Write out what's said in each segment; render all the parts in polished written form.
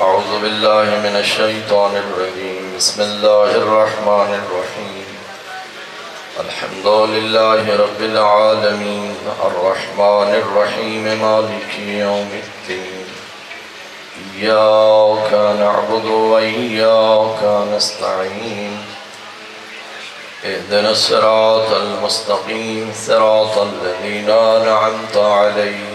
أعوذ بالله من الشيطان الرجيم. بسم الله الرحمن الرحيم. الحمد لله رب العالمين الرحمن الرحيم مالك يوم الدين. إياك نعبد وإياك نستعين. اهدنا الصراط المستقيم صراط الذين أنعمت عليهم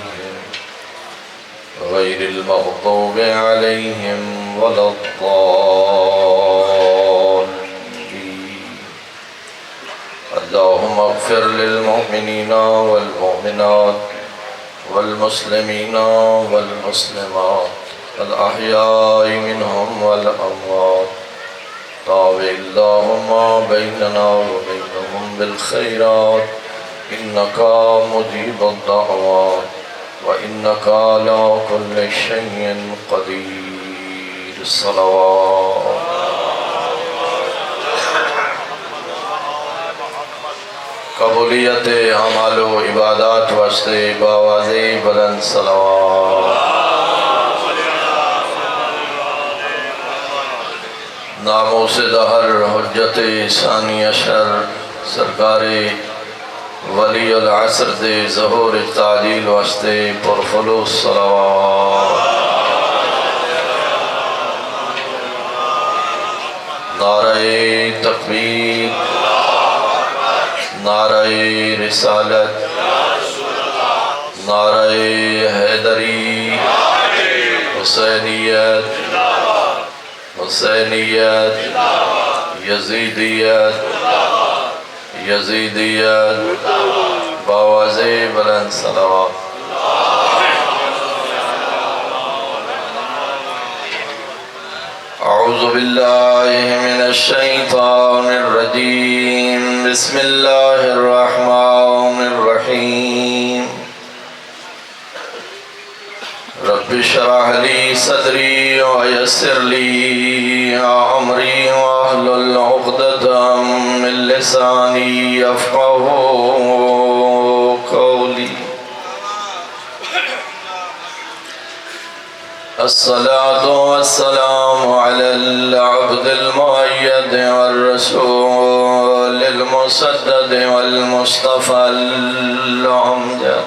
غير المغضوب عليهم ولا الضالين. اللهم اغفر للمؤمنين والمؤمنات والمسلمين والمسلمات الأحياء منهم والأموات. تابع اللهم بيننا وبينهم بالخيرات إنك مجيب الدعوات وإنك على كل شيء قدير. الصلوات. قبولیت اعمال و عبادات واسطے باواز بلند صلوات. ناموس دہر حجت ثانی عشر سرکار ولی العصر دے ظہور تعلیل واسطے پرخلوص صلوات. نعرہ تکبیر، نعرہ رسالت، نعرہ حیدری، حسینیت، حسینیت، یزیدیت، یزیدیت، باواز بلند صلوات. اعوذ باللہ من الشیطان الرجیم. بسم اللہ الرحمن الرحیم. رب اشرح لی صدری ویسر لی امری واحلل عقدۃ من لسانی یفقهوا قولی. الصلاة والسلام على العبد المؤيد والرسول المسدد والمصطفى الأمجد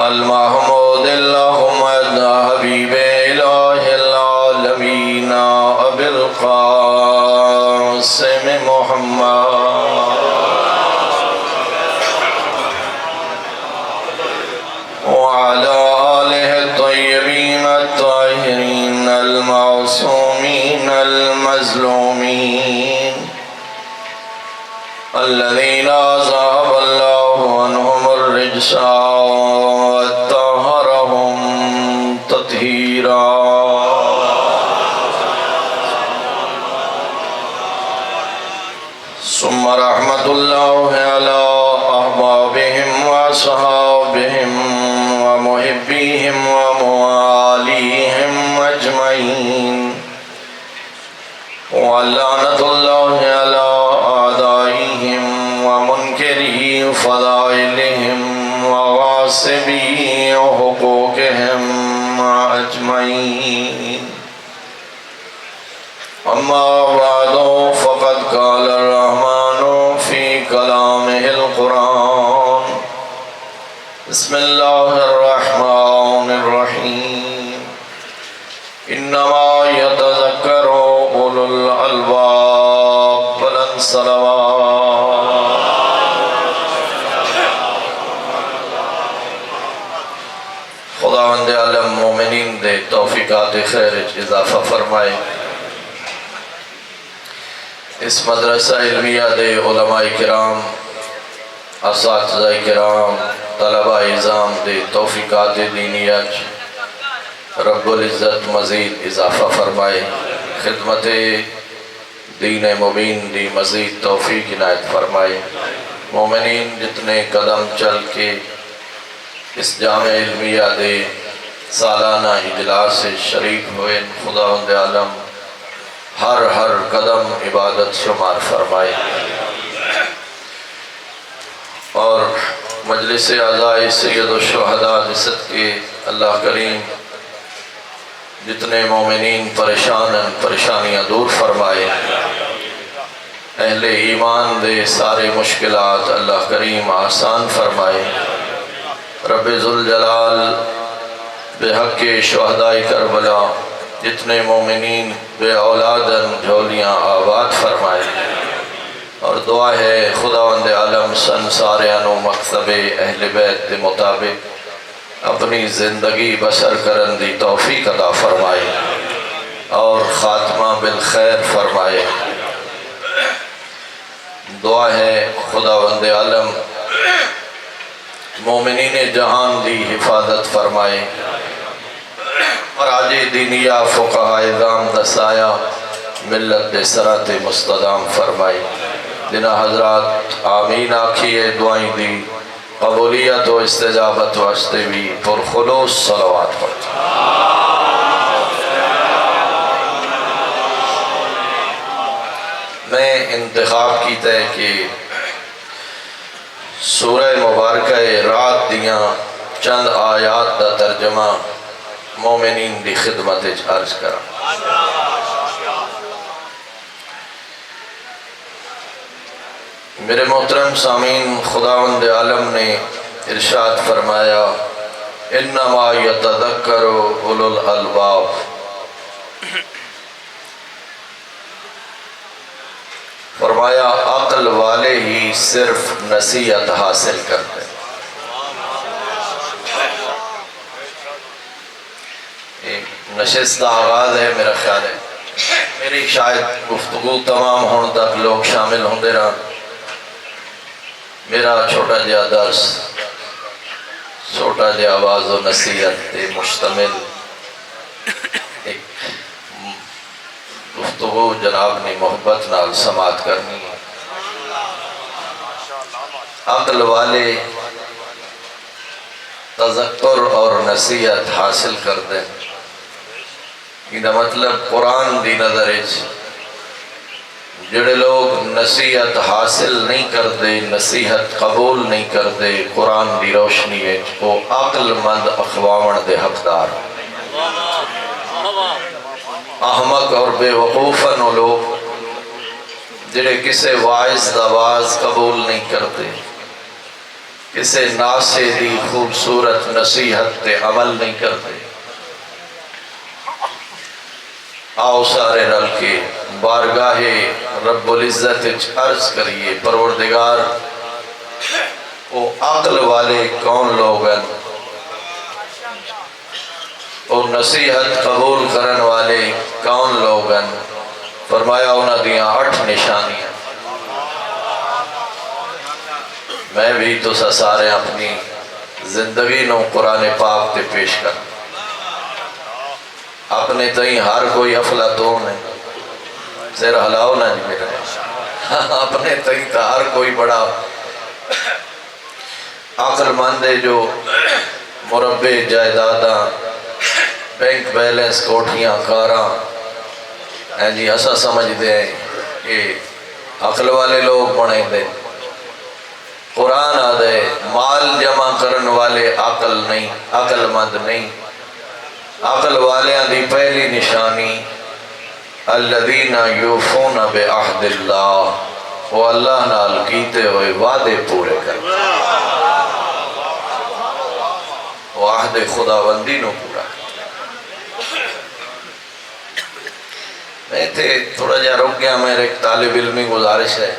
المحمود اللهم حبيب إله العالمين أبي القاسم محمد وعلى آله الطيبين الطاهرين المعصومين المظلومين الذين أذهب الله عنهم الرجس وطهرهم تطهيرا. ثم رحمة الله على أحبابهم وأصحابهم ومحبيهم ومواليهم أجمعين. ولعنة الله على أعدائهم ومنكري فضائلهم وغاصبي حقوقهم أجمعين. أما بعد فقد قال الرحمن في كلامه القرآن. بسم الله الرحمن الرحيم. إنما يتذكر أولو الألباب. بلند صلوات. خداوند عالم مومنین دے توفیقات خیر اضافہ فرمائے. اس مدرسہ علمیہ دے علماء کرام، اساتذہ کرام، طلبہ اعظام دے توفیقات دینیت رب العزت مزید اضافہ فرمائے. خدمت دین مبین دی مزید توفیق عنایت فرمائے. مومنین جتنے قدم چل کے اس جامع علمیہ دے سالانہ اجلاس سے شریک ہوئے، خداوند عالم ہر قدم عبادت شمار فرمائے. اور مجلس اعزائی سید الشہداء جسد کے اللہ کریم جتنے مومنین پریشان ہیں پریشانیاں دور فرمائے، اہل ایمان دے سارے مشکلات اللہ کریم آسان فرمائے۔ رب ذوالجلال بحق شہدائے کربلا جتنے مومنین بے اولادن جھولیاں آباد فرمائے، اور دعا ہے خداوند عالم سن ساریانو مکتب اہل بیت دے مطابق اپنی زندگی بسر کرن دی توفیق عطا فرمائے اور خاتمہ بالخیر فرمائے۔ دعا ہے خداوند عالم مومنین جہان دی حفاظت فرمائے، اور آج دینیا فقہاء اعظام دسایا ملت دے سرات مستدام فرمائے۔ جنہ حضرات آمین آکھیے دعائیں دی قبولیت و استجابت واسطے بھی پرخلوص صلوات پڑھتے ہیں۔ میں انتخاب کیتا ہے کہ سورہ مبارکہ رات دیاں چند آیات دا ترجمہ مومنین دی خدمت عرض کرا۔ میرے محترم سامعین، خداوند عالم نے ارشاد فرمایا انما یتذکر اولو الالباب، فرمایا عقل والے ہی صرف نصیحت حاصل کرتے ہیں۔ نشست کا آغاز ہے، میرا خیال ہے میری شاید گفتگو تمام ہون تک لوگ شامل ہوندے رہا۔ میرا چھوٹا جہا درس، چھوٹا جہا آواز و نصیحت تے مشتمل ایک گفتگو جناب نے محبت نال سماعت کرنی ہے۔ عقل والے تذکر اور نصیحت حاصل کر دیں، یہ مطلب قرآن دی نظر جڑے لوگ نصیحت حاصل نہیں کرتے، نصیحت قبول نہیں کرتے، قرآن دی روشنی ہے وہ عقل مند اقوام دے حقدار۔ احمق اور بے وقوفن وہ لوگ جڑے کسے واعظ دا واعظ قبول نہیں کرتے، کسے ناصح دی خوبصورت نصیحت تے عمل نہیں کرتے۔ آؤ سارے رل کے بارگاہ رب العزت عرض کریے، پروردگار وہ عقل والے کون لوگ ہیں، اور نصیحت قبول کرن والے کون لوگ ہیں؟ فرمایا انہاں دیاں 8 نشانیاں۔ میں بھی تو سارے اپنی زندگی نو قرآن پاک تے پیش کر، اپنے تئیں ہر کوئی افلاطون ہے، سر ہلاؤ نہ جی میرا، اپنے تئیں تو ہر کوئی بڑا عقل مند ہے جو مربع جائیداداں، بینک بیلنس، کوٹھیاں، کاراں، جی ایسا سمجھتے ہیں کہ عقل والے لوگ بنے دے۔ قرآن آدھے مال جمع کرن والے عقل نہیں، عقل مند نہیں۔ عقل والیاں دی پہلی نشانی الذین یوفون بعہد اللہ، وہ اللہ نال کیتے ہوئے وعدے پورے کرتے، وہ عہد خداوندی نو پورا کرتے۔ میں تھے تھوڑا جا رک گیا، میرے ایک طالب علمی گزارش ہے،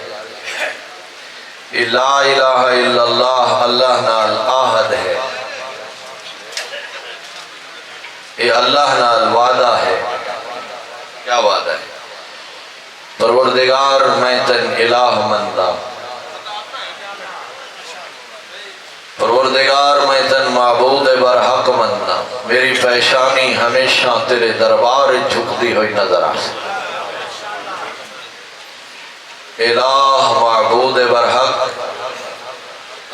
لا الہ الا اللہ، اللہ نال عہد ہے، یہ اللہ نال وعدہ ہے۔ کیا وعدہ ہے؟ پروردگار میں تن الہ مندہ، پروردگار میں تن معبود برحق مندہ، میری پیشانی ہمیشہ تیرے دربار جھکتی ہوئی نظر آ سکتی۔ الہ معبود برحق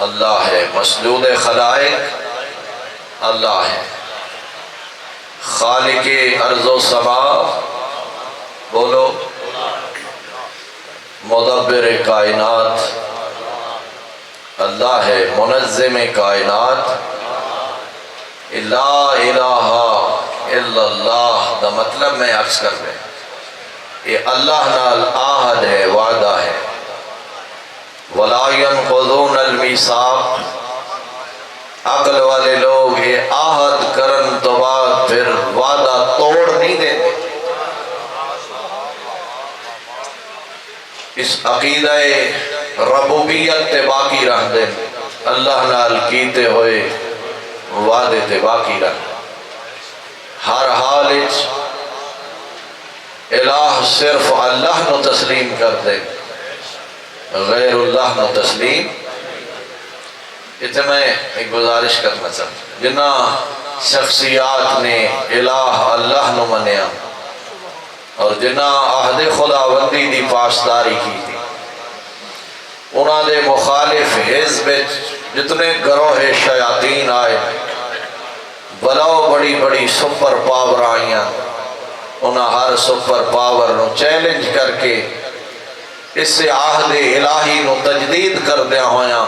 اللہ ہے، مسجود خلائق اللہ ہے، خالق ارض و سما بولو، مدبر کائنات اللہ ہے، منظم کائنات، لا الہ الا اللہ دا مطلب میں عرض کر دیں، یہ اللہ نال آہد ہے، وعدہ ہے۔ وَلَا يَنْقُضُونَ الْمِيثَاقَ، عقل والے لوگ یہ آہد کرن تو بعد پھر وعدہ توڑ نہیں دیتے۔ اس عقیدہ ربوبیت تے باقی رہ دیں، اللہ نال کیتے ہوئے وعدے تے باقی رہ دیں۔ ہر حال الہ صرف اللہ نو تسلیم کر دے، غیر اللہ نو تسلیم۔ اتنے میں ایک گزارش کرنا چاہتا، جنہ شخصیات نے الہ اللہ نو منیا اور جنہ عہد خداوندی دی پاسداری کی تھی، انہاں دے مخالف حزب جتنے گروہ شیاطین آئے، بلاؤ بڑی بڑی سپر پاور آئیاں، انہاں ہر سپر پاور نو چیلنج کر کے اس سے عہد الہی نو تجدید کر دیا ہویا،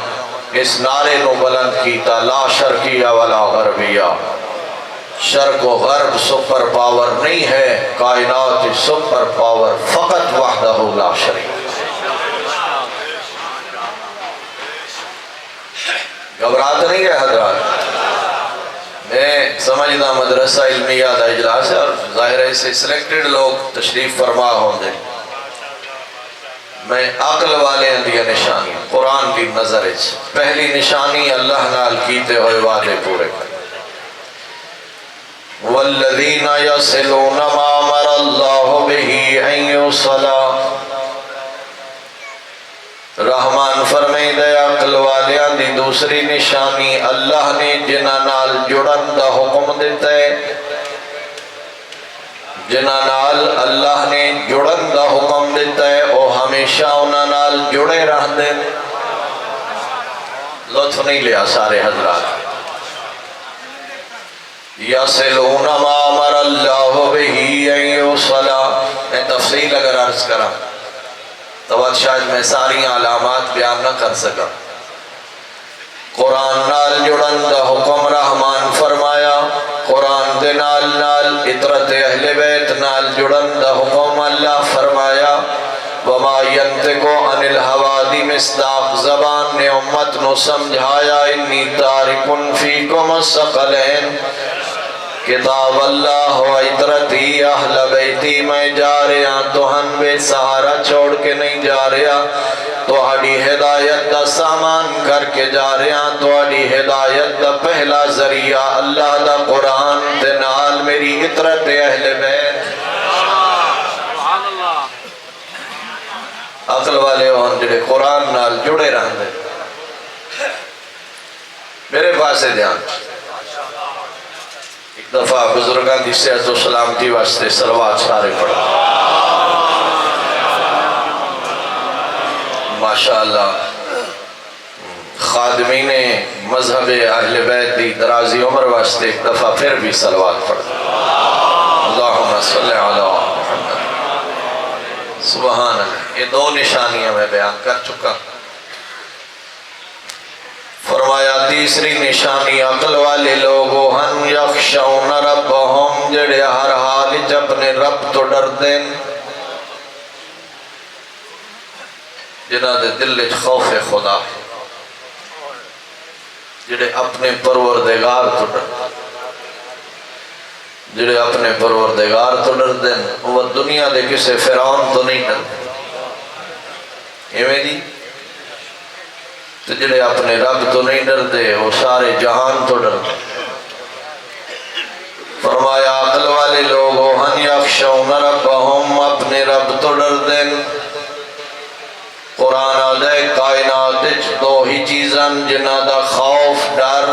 اس نعرے نو بلند کیتا، لا شرقیہ ولا غربیہ، شرق و غرب سپر پاور نہیں ہے، کائنات سپر پاور فقط وحدہ لا شریک۔ گھبرات نہیں گئے حضرات؟ میں سمجھنا مدرسہ علمیہ دا اجلاس ہے اور ظاہر ہے سے سلیکٹڈ لوگ تشریف فرما ہوں دے۔ میں عقل والے اندیا نشانی قرآن کی نظر ہے، پہلی نشانی اللہ نال کیتے ہوئے وعدے پورے کر۔ وَالَّذِينَ يَصِلُونَ مَا أَمَرَ اللَّهُ بِهِ أَن يُوصَلَ، رحمان فرمائی دے عقل والیاں دی دوسری نشانی، اللہ نے جنہ نال جڑن دا حکم دیتا ہے، جنہ نال اللہ نے جڑن دا حکم دیتا ہے وہ ہمیشہ انہاں نال جڑے رہ دیں۔ لطف نہیں لیا سارے حضرات۔ یَصِلُونَ مَا أَمَرَ اللَّهُ بِهِ أَن يُوصَلَ، میں تفصیل اگر عرض کرا تو شاید میں ساری علامات بیان نہ کر سکا۔ قرآن نال جڑن دا حکم رحمان فرمایا، قرآن دے نال نال اطرت اہل بیت نال جڑن دا حکم اللہ فرمایا۔ وَمَا يَنْتِقُ عَنِ الْهَوَىٰ دی مصداق زبان نے امت نو سمجھایا، انی تارکن فیکم الثقلین، کتاب اللہ و عطرتی اہل بیتی، میں جا رہا توہن بے سہارا چھوڑ کے نہیں جا رہا، توہاڑی ہدایت دا سامان کر کے جا رہا، توہاڑی ہدایت دا پہلا ذریعہ اللہ دا قرآن تے نال میری عطرت اہل بیت۔ عقل والے ہون جڑے قرآن نال جڑے رہن دے۔ میرے پاس دھیان، ایک دفعہ بزرگاں دی صحت و سلامتی واسطے صلوات سارے پڑھا، ماشاءاللہ خادمین مذہب اہل بیت دی درازی عمر واسطے ایک دفعہ پھر بھی صلوات پڑھا۔ اللہم صلی علی محمد۔ سبحان اللہ، یہ دو نشانیاں میں بیان کر چکا۔ فرمایا تیسری نشانی عقل والے لوگوں، ہن یخشون ربہم، جڑے ہر حال وچ اپنے رب تو ڈر دیں، جنہاں دے دل وچ خوف خدا ہے، جڑے اپنے پروردگار تو ڈر، جڑے اپنے پروردگار تو ڈر دیں، وہ دنیا دے کسے فرعون تو نہیں ڈر دیں، ایویں دی تو جڑے اپنے رب تو نہیں ڈر دے وہ سارے جہان تو ڈر دے۔ فرمایا عقل والے لوگوں، ہن یخشون ربہم، اپنے رب تو ڈر دیں۔ قرآن آدھے کائنات دو ہی چیزاں جنہ دا خوف ڈر،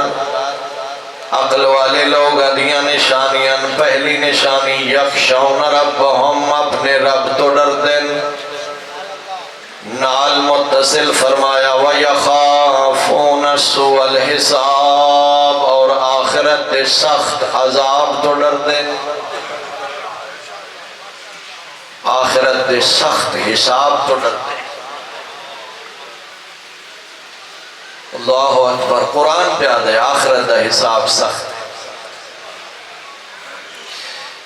عقل والے لوگ ادیاں نشانیاں، پہلی نشانی یخشون ربہم، اپنے رب تو ڈر دیں، نال متصل فرمایا وَيَخَافُونَ سُوءَ الْحِسَابِ، اور آخرت دے سخت عذاب تو ڈر دیں، آخرت دے سخت حساب تو ڈر دیں۔ اللہ اکبر، قرآن پہ آدھے آخرت دا حساب سخت ہے۔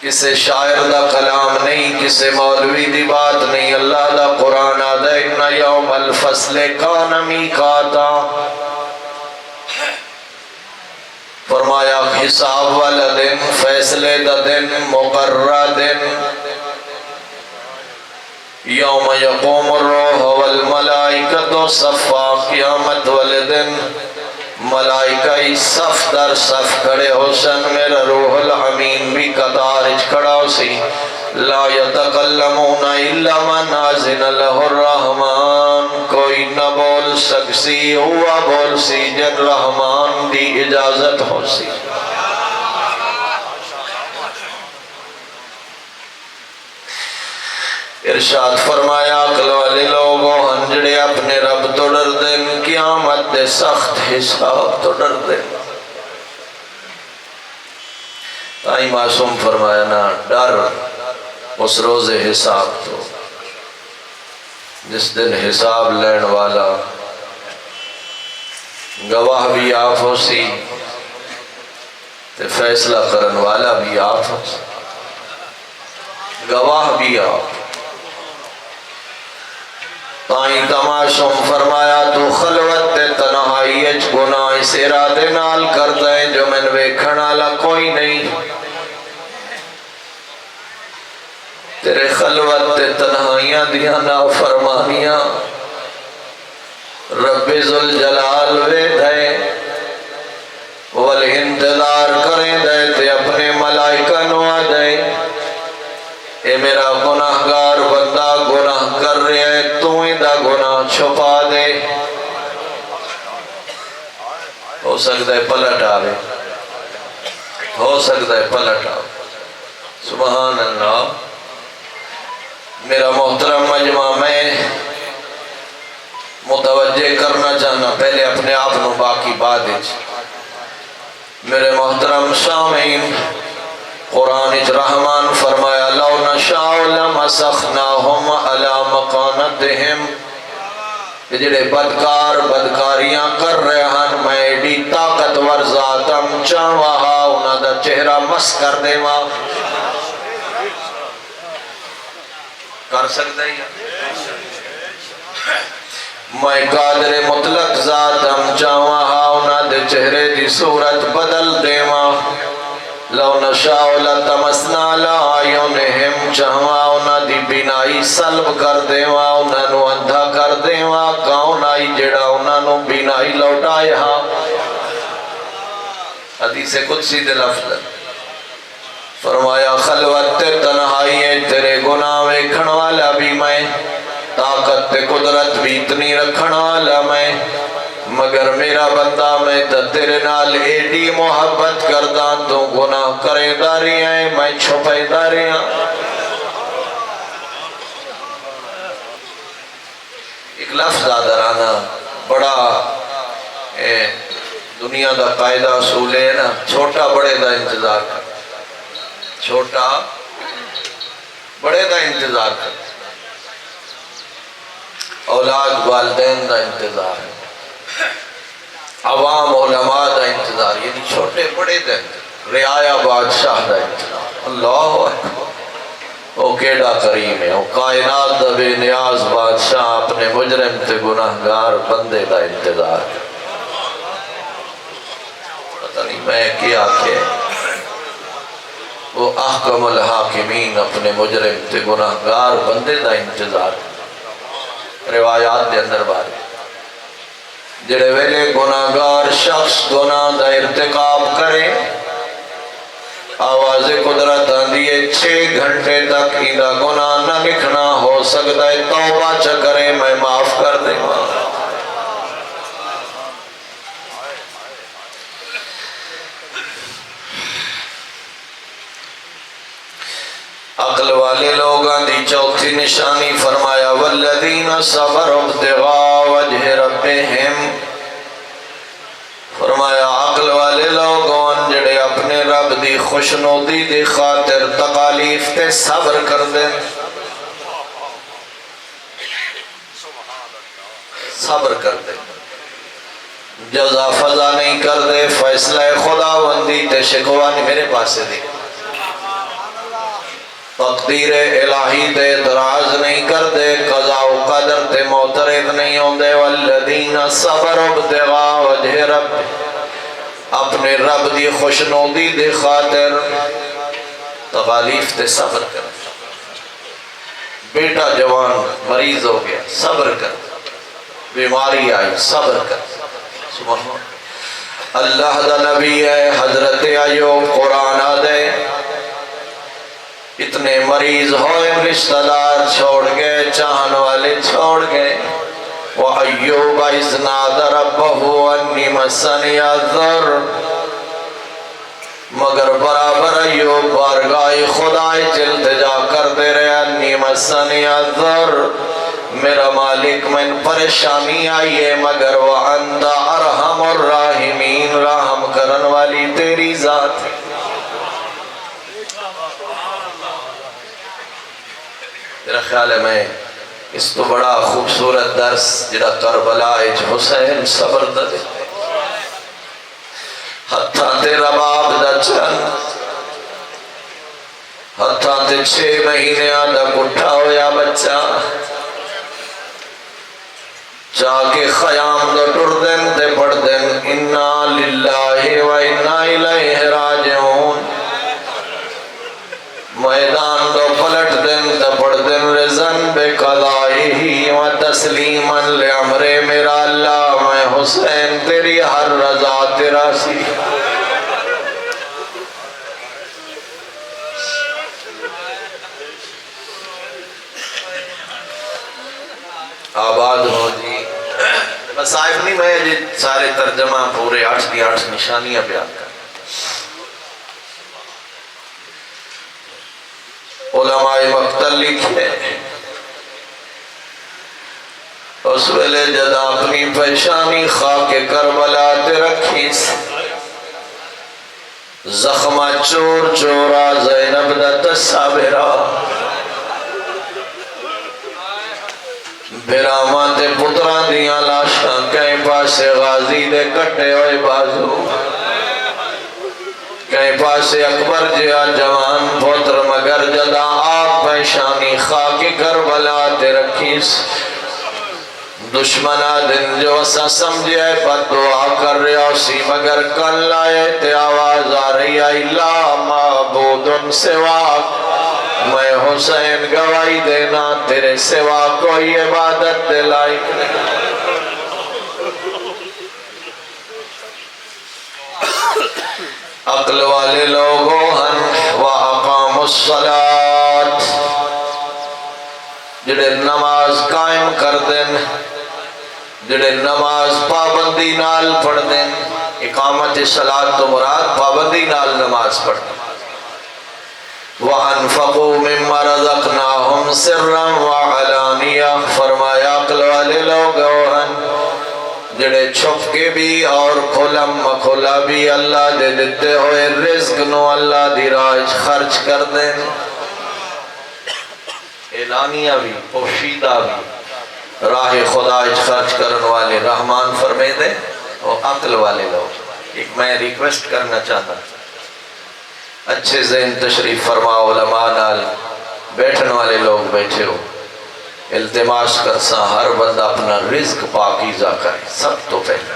کسے شاعر دا کلام نہیں، کسے مولوی دی بات نہیں، اللہ دا قرآن آدھا ان یوم الفصل کان میقاتا، فرمایا حساب والا دن، فیصلے دا دن، مقررہ دن، یوم یقوم الروح والملائکۃ صفا، قیامت والے دن ملائکہ صف در صف کھڑے ہو سن، میرا روح الامین بھی قطار کھڑا ہو سی، لا یتکلمون الا من اذن له الرحمن، کوئی نہ بول سکسی، ہوا بول سی جن رحمان دی اجازت ہو سی۔ ارشاد فرمایا عقل والے لوگوں ہنجڑے اپنے رب تو ڈر دیں، قیامت دے سخت حساب تو ڈر دیں۔ تائی معصوم فرمایا نا ڈر اس روز حساب تو، جس دن حساب لین والا گواہ بھی آپ ہو سی تے فیصلہ کرن والا بھی آپ ہو سی، گواہ بھی آپ۔ تائیں تماشم فرمایا تو خلوت تے تنہائی اچ گناہ اس ارادے نال کرتا ہے جو میں ویکھن والا کوئی نہیں، تیرے خلوت تے تنہائیاں دیاں نافرمانیاں رب ذوالجلال وے دے والانتظار کریں دے تے اپنے ملائکہ نوا دے، اے میرا گناہگار بندہ گناہ کر رہے ہیں، تو ہی دا گناہ چھپا دے، ہو سکتا ہے پلٹ آوے، ہو سکتا ہے پلٹ آوے۔ سبحان اللہ۔ میرا محترم مجمع میں متوجہ کرنا چاہنا پہلے اپنے آپ نو باقی بات میرے محترم سامعین، قرآن رحمان فرمایا لو نشاء لمسخناہم علی مکانتہم، جڑے بدکار بدکاریاں کر رہے ہیں میں ایڈی طاقتور ذاتم چاہواہا انہاں دا چہرہ مس کر دے ماں، کر سکتا ہی میں قادر مطلق ذاتم چاہواہا انہاں دے چہرے دی صورت بدل دے ماں، لو نشاء لتمسنا لعیونہم چاہواں انہاں دی بینائی سلب کر دیواں، انہاں نو اندھا کر دیواں، کون آئی جڑا انہاں نو بینائی لوٹائے ہاں۔ حدیث قدسی دے لفظ فرمایا خلوت تے تنہائی ہے تیرے گناہ ویکھن والا بھی میں، طاقت تے قدرت بھی اتنی رکھن والا میں، مگر میرا بندہ میں تا تیرے نال ایڈی محبت کردہ تو گناہ کرے داری ہیں میں چھپے داری ہیں۔ ایک لفظ آدھر آنا بڑا دنیا دا قائدہ اصول ہے نا، چھوٹا بڑے دا انتظار کر، چھوٹا بڑے دا انتظار کر، اولاد والدین دا انتظار ہے، عوام علماء دا انتظار، یعنی چھوٹے بڑے دا انتظار، رعایا بادشاہ دا انتظار۔ اللہ اکبر، وہ کیڑا کریم ہے، وہ کائنات دا بے نیاز بادشاہ اپنے مجرم تے گناہگار بندے دا انتظار۔ پتہ نہیں میں کیا کہ وہ احکم الحاکمین اپنے مجرم تے گناہگار بندے دا انتظار۔ روایات دے اندر بارے جڑے ویلے گناہگار شخص گناہ دا ارتکاب کرے، آواز قدرت آندھی ہے 6 گھنٹے تک ایدہ گناہ نہ لکھنا، ہو سکتا ہے توبہ چا کرے میں معاف کر دیں گا۔ عقل والے لوگاں دی چوتھی نشانی فرمایا والذین صبروا ابتغاء وجہ ربہم، فرمایا عقل والے لوگوں جڑے اپنے رب دی خوشنودی دی خاطر تکالیف تے صبر کر دیں، صبر کر دیں، جزا فضا نہیں کر دے، فیصلہ خداوندی تے شکوہ نہیں میرے پاس سے دے، تقدیر الہی تے اعتراض نہیں کردے، قضاء و قدر تے معترض نہیں ہوندے۔ والذین صبروا ابتغاء وجہ رب، اپنے رب دی خوشنودی دی خاطر تکالیف تے صبر کر۔ بیٹا جوان مریض ہو گیا، صبر کر۔ بیماری آئی، صبر کر۔ سبحان اللہ دا نبی ہے حضرت ایوب، قرآن آدھے اتنے مریض ہوئے، رشتہ دار چھوڑ گئے، چاہن والے چھوڑ گئے۔ وَأَيُّوبَ إِذْ نَادَى رَبَّهُ أَنِّي مَسَّنِيَ الضُّرُّ، مگر برابر ایوب بارگاہ خدا التجا کرتے رہے، انی مسنی الضر، میرا مالک من پریشانی آئیے، مگر وانت ارحم الراحمین، رحم کرن والی تیری ذات۔ میرا خیال ہے میں اس تو بڑا خوبصورت درس جڑا کربلا حسین صبر دا دے، ہتھاں تے رباب دا چن، ہتھاں تے 6 مہینے دا کٹھا ہویا بچہ، چاہ کے خیام دا ٹر دن تے پڑھ دن انا للہ و انا الیہ راجعون، میدان دو پلٹ دن تے پڑھ دن رضن بے قضائہ و تسلیما لعمر میرا اللہ، میں حسین تیری ہر رضا تیرا سی۔ آباد ہو جی، مصائب نہیں، میں جی سارے ترجمہ پورے 8 کی 8 نشانیاں بیان کر۔ علماء مقتل لکھے اس ویلے جدا اپنی پیشانی خاک کربلا تے رکھی، زخمہ چور چورا زینب دا تسا بھرا، بھراما تے پتران دیاں لاشاں، کہیں پاسے غازی دے کٹے ہوئے بازو، کہیں پاسے اکبر جیا جوان پتر، مگر جدا آپ پیشانی خاک کربلا تے رکھیس، دشمنہ دن جو اسا سمجھے پر دعا کر رہے اسی، مگر کل آئے تے آواز آ رہی ہے لا معبود سواک، میں حسین گواہی دینا تیرے سوا کوئی عبادت دلائی۔ عقل والے لوگوں ہن وَأَقَامُوا الصَّلَاةِ، جڑے نماز قائم کر دیں، جڑے نماز پابندی نال پڑھ دیں، اقامت صلاۃ تو مراد پابندی نال نماز پڑھ دیں۔ وَأَنفَقُوا مِمَّا رَزَقْنَاهُمْ سِرًّا وَعَلَانِيَةً، فرمایا عقل والے لوگ ہن جڑے چھپ کے بھی اور کھلم مکھلا بھی اللہ دے دیتے ہوئے رزق نو اللہ دی راہ خرچ کر دیں، اعلانیہ بھی پوشیدہ بھی راہ خدا خرچ کرن والے رحمان فرمے دے اور عقل والے لوگ۔ ایک میں ریکویسٹ کرنا چاہتا، اچھے ذہن تشریف فرماؤ، علماء نال بیٹھن والے لوگ بیٹھے ہو، التماس کرساں ہر بندہ اپنا رزق پاکیزہ کرے، سب تو پہلے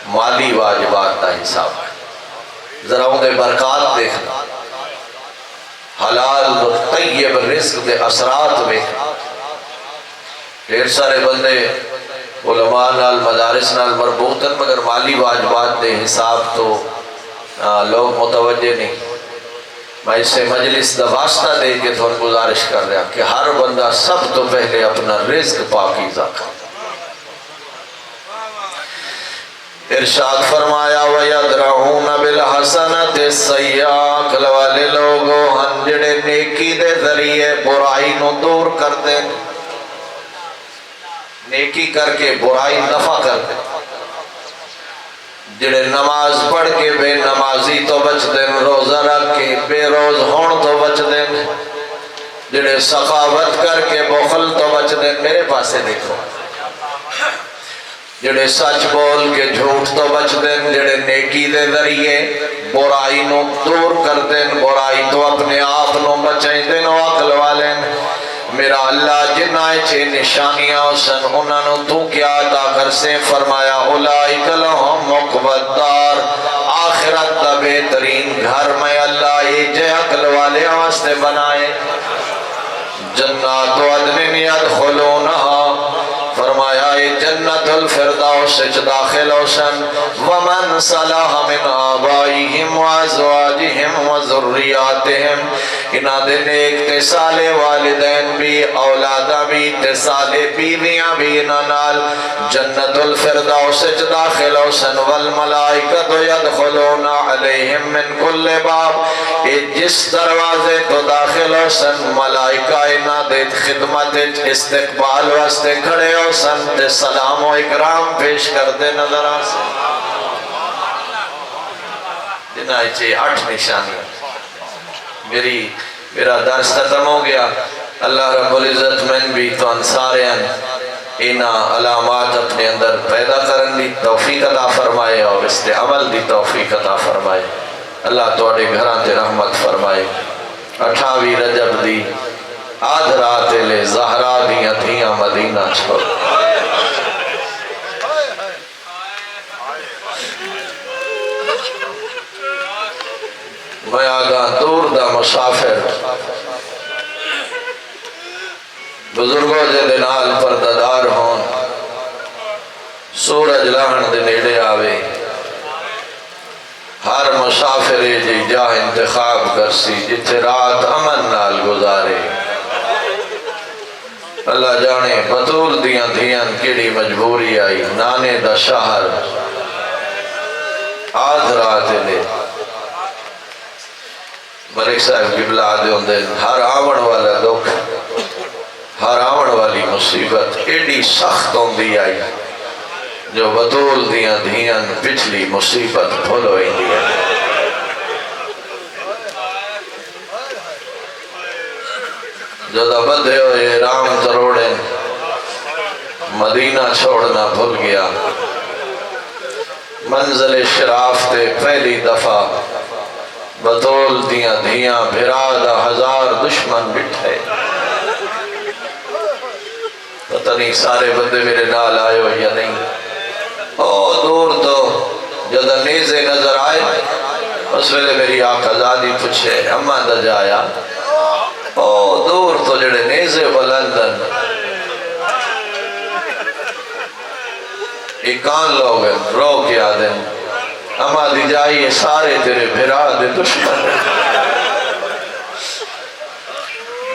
مالی واجبات کا حساب ہے، ذرا ان دے برکات دیکھنا، حلال طیب رزق دے اثرات دیکھنا۔ ڈھیر سارے بندے علماء نال مدارس نال مربوط ہیں، مگر مالی واجبات دے حساب تو لوگ متوجہ نہیں۔ میں اس سے مجلس دا واسطہ دے کے تھوڑا گزارش کر رہا کہ ہر بندہ سب تو پہلے اپنا رزق پاکیزہ کرے۔ ارشاد فرمایا وَيَدْرَعُونَ بِالْحَسَنَةِ السَّيِّئَةَ، عقل والے لوگوں ہن جڑے نیکی دے ذریعے برائی نو دور کر دیں، نیکی کر کے برائی نفع کر دیں، جڑے نماز پڑھ کے بے نمازی تو بچ دیں، روزہ رکھ کے بے روز ہون تو بچ دیں، جڑے سخاوت کر کے بخل تو بچ دیں، میرے پاسے دیکھو، جڑے سچ بول کے جھوٹ تو بچ دیں، جڑے نیکی دے ذریعے برائی نو دور کر دیں، برائی تو اپنے آپ نو بچائیں دیں، عقل میرا اللہ جنہ چھے نشانیاں سن انہوں تو کیا عطا کر سے فرمایا اولئک لہم عقبی الدار آخرت دا بہترین گھر میں اللہ یہ جے عقل والے واسطے بنائے جنات عدن یدخلونہا فرمایا یہ جنت الفردوس چ داخل ہوسن ومن صلح من آبائهم وازواجهم وذریاتهم انہاں دے نیک تے صالح والدین بھی اولاداں بھی تے صالح بیویاں بھی انہاں نال جنت الفردوس چ داخل ہوسن والملائکۃ یدخلون علیہم من کل باب یہ جس دروازے تو داخل ہوسن ملائکہ انہاں دے خدمت استقبال واسطے کھڑے سنت سلام و اکرام پیش کرتے نظر آسے جنہاں چھے 8 نشانی میرا درس ختم ہو گیا اللہ رب العزت من بھی تو انساریاں اینا علامات اپنے اندر پیدا کرن دی توفیق عطا فرمائے اور اس تے عمل دی توفیق عطا فرمائے اللہ توڑے گھران تے رحمت فرمائے 28 رجب دی آدھ رات لے زہرا دیاں تھیاں مدینہ چھوڑ میں آگاں دور دا مسافر بزرگوں دے دنال پرددار ہون سورج لہن دے نیڑے آوے ہر مسافر جی جا انتخاب کرسی جتھے رات امن نال گزارے اللہ جانے بطول دیاں دیاں کیڑی مجبوری آئی نانے دا شہر آدھ رات لے ملک صاحب قبلہ آدھے ہوندے ہر آون والا دکھ ہر آون والی مصیبت ایڈی سخت ہوندی آئی جو بطول دیاں دیاں پچھلی مصیبت بھول ہوئی دیا جو دا بدھے ہوئے رام تروڑے مدینہ چھوڑنا بھول گیا منزل شراف تے پہلی دفعہ بطول دیاں دیاں بھرادہ 1000 دشمن بٹھے پتہ نہیں سارے بندے میرے نال آئے ہو یا نہیں او دور تو جدہ نیزے نظر آئے اس ویلے میری آنکھ آزادی پوچھے اماں دا جایا او دور تو جڑے نیزے بلندن اکان لوگ رو کے آدن اماں دی جائیے سارے تیرے بھرا دے دشمن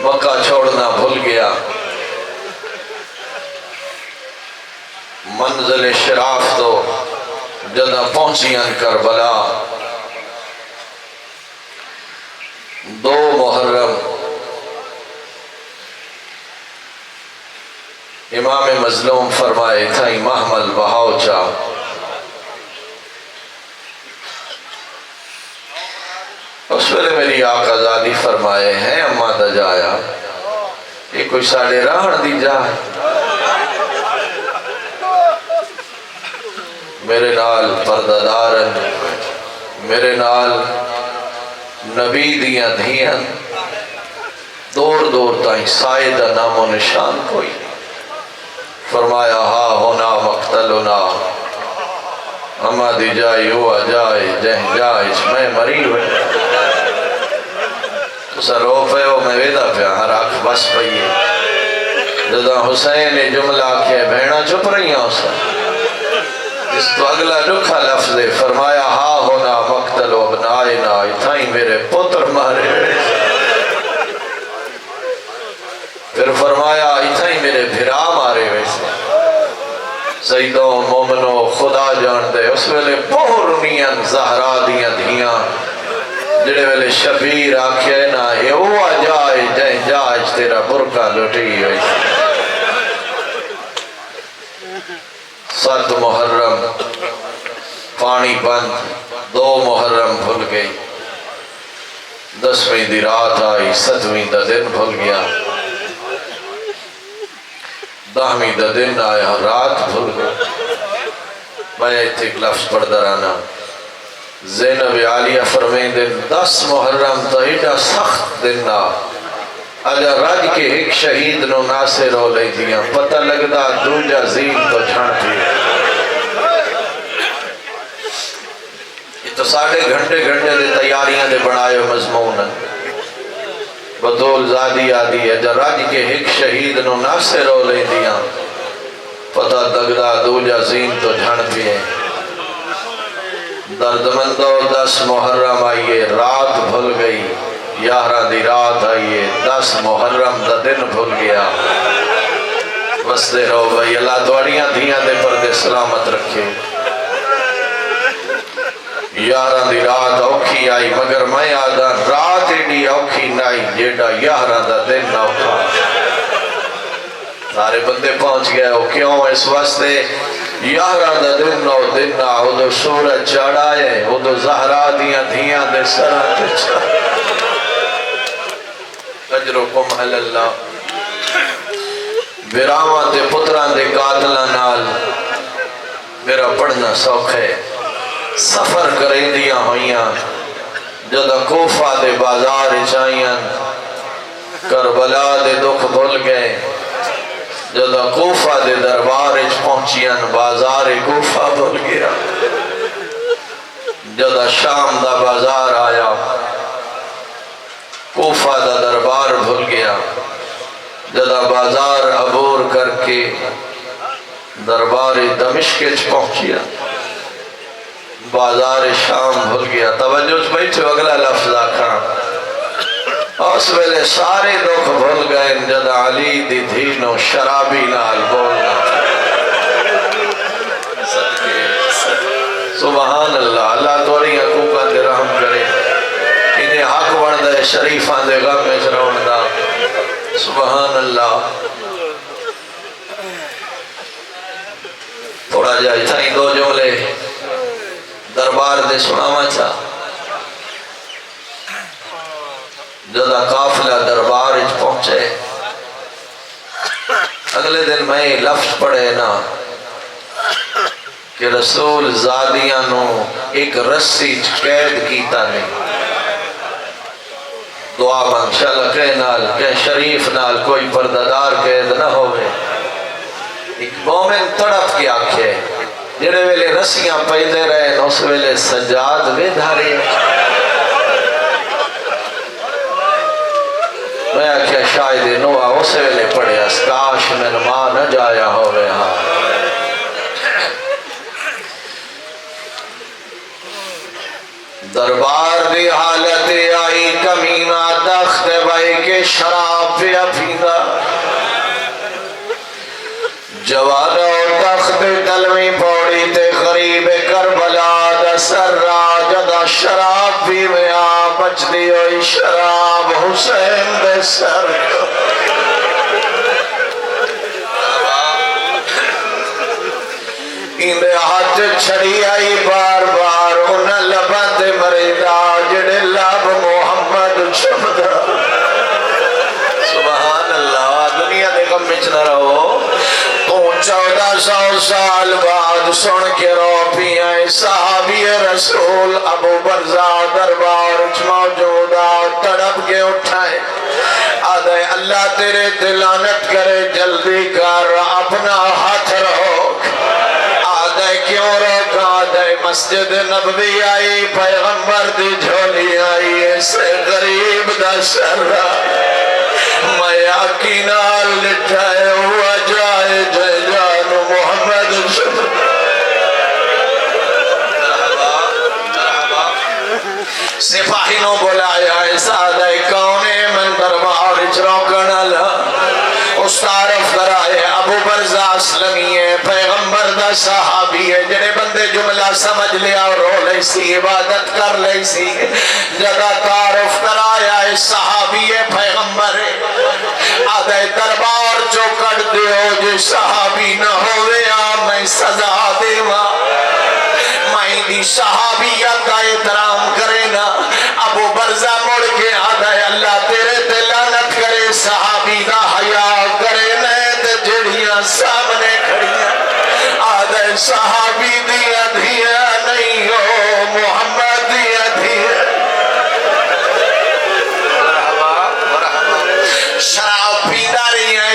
مکہ چھوڑنا بھول گیا منزل شراف تو جدہ پہنچیاں کربلا 2 محرم امام مظلوم فرمائے تھائی محمل بہاؤ چاہ اس ویلے میری آقا زادی فرمائے ہیں اماں دا جایا یہ کوئی ساڑے راہن دی جائے میرے نال پرددارن میرے نال نبی دیاں دھیاں دور دور تائیں سائدہ نام و نشان کوئی فرمایا ہاں ہونا مقتلنا اما دی جائی ہوا جائے جہن جائے میں مری ہوئے تو سر رو پہ ہو میں ویدہ پہ ہر آنکھ بس پئیے جدہ حسین جملہ کیا بہنہ چپ رہی ہیں حسین اس تو اگلا دکھا لفظ ہے فرمایا ہاں ہونا مقتل و ابنائنا اتھائی میرے پتر مارے پھر فرمایا اتھائی میرے بھرا مارے ویسے سیدوں مومنوں خدا جان دے اس ویلے پہرنیاں زہرا دیاں دھیاں جڑے ویلے شبیر آکھے نا یہ ہوا جائے جائے جائے تیرا برکہ لٹی ویسے 7 محرم پانی بند 2 محرم بھول گئی 10ویں دی رات آئی 7ویں دا دن بھول گیا 10ویں دا دن آیا رات بھول گئی میں ایک لفظ پڑھ درانا زینب عالیہ فرمائیں دن 10 محرم تا ایڈا سخت دن آ اگر رج کے ایک شہید نو ناسے رو لئی دیاں پتہ لگدا دوجا زین تو جھان پی یہ تو ساڑھے گھنٹے گھنٹے دے تیاریاں دے بنائے مضمون بدول زادی آدی ہے جا رج کے ایک شہید نو ناسے رو لئی دیاں پتہ لگدا دوجا زین تو جھان پی درد مندو 10 محرم آئیے رات بھل گئی 11 دی رات آئیے 10 محرم دا دن بھول گیا بستے رہو بھائی اللہ دوڑیاں دھیاں دے پردے سلامت رکھے 11 دی رات اوکھی آئی مگر میں آدھا رات ایڈی اوکھی نائی جیڑا 11 دا دن اوکھا سارے بندے پہنچ گئے ہو کیوں اس واسطے 11 دا دن نو دن نا ادھو سورج چڑھائے ادھو زہرا دیاں دھیاں دے سرات چڑھائے اجرکم علی اللہ بیراواں تے پتران دے قاتلہ نال میرا پڑھنا سوکھ ہے سفر کریں دیاں ہوئیاں جدہ کوفہ دے بازار چائیاں کربلا دے دکھ بھول گئے جدہ کوفہ دے دربار پہنچیاں بازار کوفہ بھول گیا جدہ شام دا بازار آیا کوفہ دا دربار بھول گیا جدہ بازار عبور کر کے دربار دمشق پہنچیا بازار شام بھول گیا توجہ بیٹھے اگلا لفظ آکھاں اس ویلے سارے دکھ بھول گئے جدہ علی دی دھینو شرابی نال بولنا سبحان اللہ اللہ توڑی حقوقہ دے رحم کرے انہیں حق وردہ شریفان دے غم میں چروندہ سبحان اللہ تھوڑا جائے تھائی 2 جملے دربار دے سناما چاہ جدہ قافلہ دربار پہنچے اگلے دن میں لفظ پڑھے نا کہ رسول زادیاں نو ایک رسی قید کیتا نہیں دعا مانگ شاءاللہ کہ نال کہ شریف نال کوئی پردادار قید نہ ہوئے ایک مومن تڑپ کے آکھے جنہیں ویلے رسیاں پیدے رہے اس ویلے سجاد وے دھارے میں کیا شاید نوہ اسے ویلے پڑے اسکاش میں نما نہ جایا ہوئے ہاں دربار دی حالت آئی کمینہ تخت بائی کے شراب پہ افیدہ جوانو تخت کلمی پوڑی تے غریب کربلا دا سر راجدہ شراب بھی میں آ بچ دی ہوئی شراب حسین دے سر اندے ہاتھ چھڑی آئی بار بار انہ لبند مریدہ جڑے لب محمد شمدہ سبحان اللہ دنیا دے غم بچ نہ رہو 1400 سال بعد سن کے رو پیائیں صحابی رسول ابو برزہ دربار موجودہ تڑپ کے اٹھائے آدھے اللہ تیرے دلانت کرے جلدی کر اپنا ہاتھ روک آدھے کیوں روک آدھے مسجد نبوی آئی پیغمبر دی جھولی آئی ایسے غریب دا سر میں آکی نال لٹھائے ہوا جائے جائے جان محمد سپاہی نو بلایا سادہ کونے من دربار چروکن اللہ اس تعارف کرائے ابو برزہ اسلمی ہے پیغمبر دا صحابی ہے جنہیں بندے جملہ سمجھ لیا اور رو لئی سی عبادت کر لئی سی جگہ تعارف کرایا ہے صحابی ہے پیغمبر ہے آدھے دربار جو کٹ دیو جو صحابی نہ ہوئے میں سزا دیوا میں دی صحابیت کا احترام کرے نا ابو برزہ مڑ کے آدھا ہے اللہ تیرے دلانت کرے صحابی دا حیاء کرے نیت جڑیاں سامنے کھڑیاں آدھا ہے صحابی دیا دیا نہیں ہو محمد دیا دیا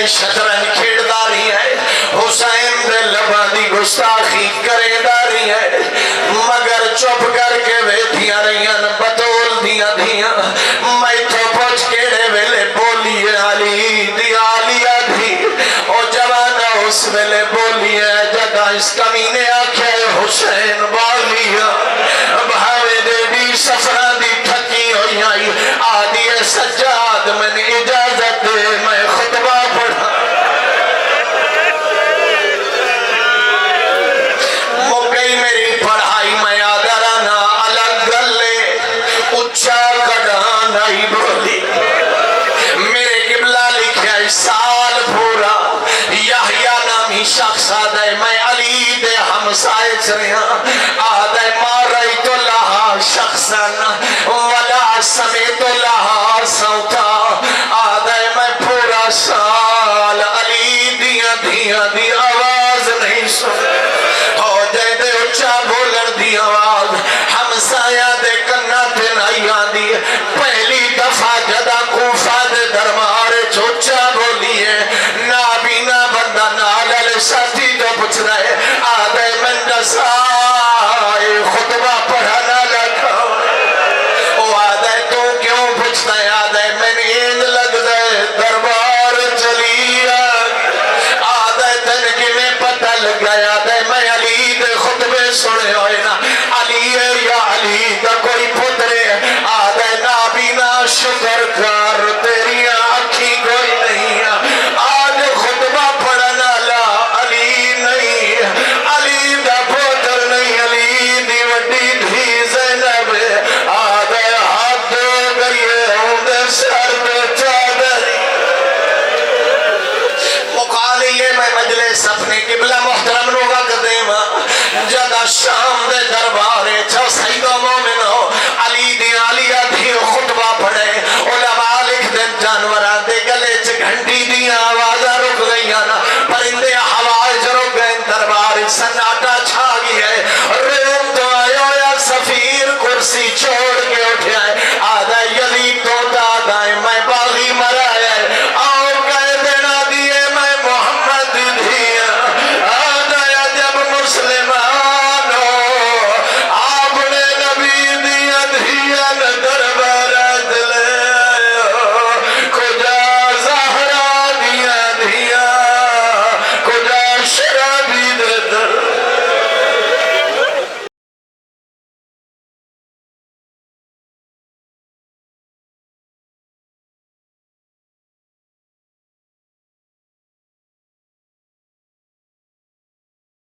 شطرنج کھیڑدا رہی ہے، حسین دے لباں دی گستاخی کریدا رہی ہے، مگر چپ کر کے بیٹھیاں رہیاں بطول دیاں دھیاں میتھوں پوچھ کیڑے ویلے بولیے علی دی آلیہ دی، او جوانا اس ویلے بولیے جدا اس کمینے آکھے حسین بالیہ بھاوے دے دی سفران دی تھکی ہوئی آئی آدھی سجاد میں نے اجازت دے میں خطبہ پڑھا مکئی میری پڑھائی میں آدھرانا الگ گلے اچھا کڑان آئی بولی میرے قبلہ لکھیا سال پورا یحییٰ نامی شخص آدھے میں علی دے ہمسائے چریا آدھے مارئی تو لہا شخصاً ولا سمیت لہا سوتا آدھے میں پورا سال علی دیا دیا دی آواز نہیں سن ہو جائے دے اچھا بولر دی آواز ہمسایہ دے کنہ تے نہیں آدھی پہلی دفعہ جدا کوفہ دے دربارے چوچا بولیے نابینا بندہ نالل ساتھی جو پچھ رہے آدھے من نسائے خطبہ پڑھانا لکھا او آدھے تو کیوں پچھتا ہے آدھے من ایند لگ دے دربار چلی آدھے تنکی میں پتہ لگ گیا آدھے میں علی دے خطبے سنے ہوئے نا علی ہے یا علی دا کوئی پترے آدھے نابینا شکر کر تیری آنکھی کوئی نہیں آج خطبہ پڑھنا لا علی نہیں علی دا پتر نہیں علی دی وڈی دھی زینب آدھے ہاتھ دے گئی ہوں دے سر دے چادر مقالیے میں مجلس اپنے قبلہ محترم لوگا کر دے جدا شام دے دربارے چھو سیدوں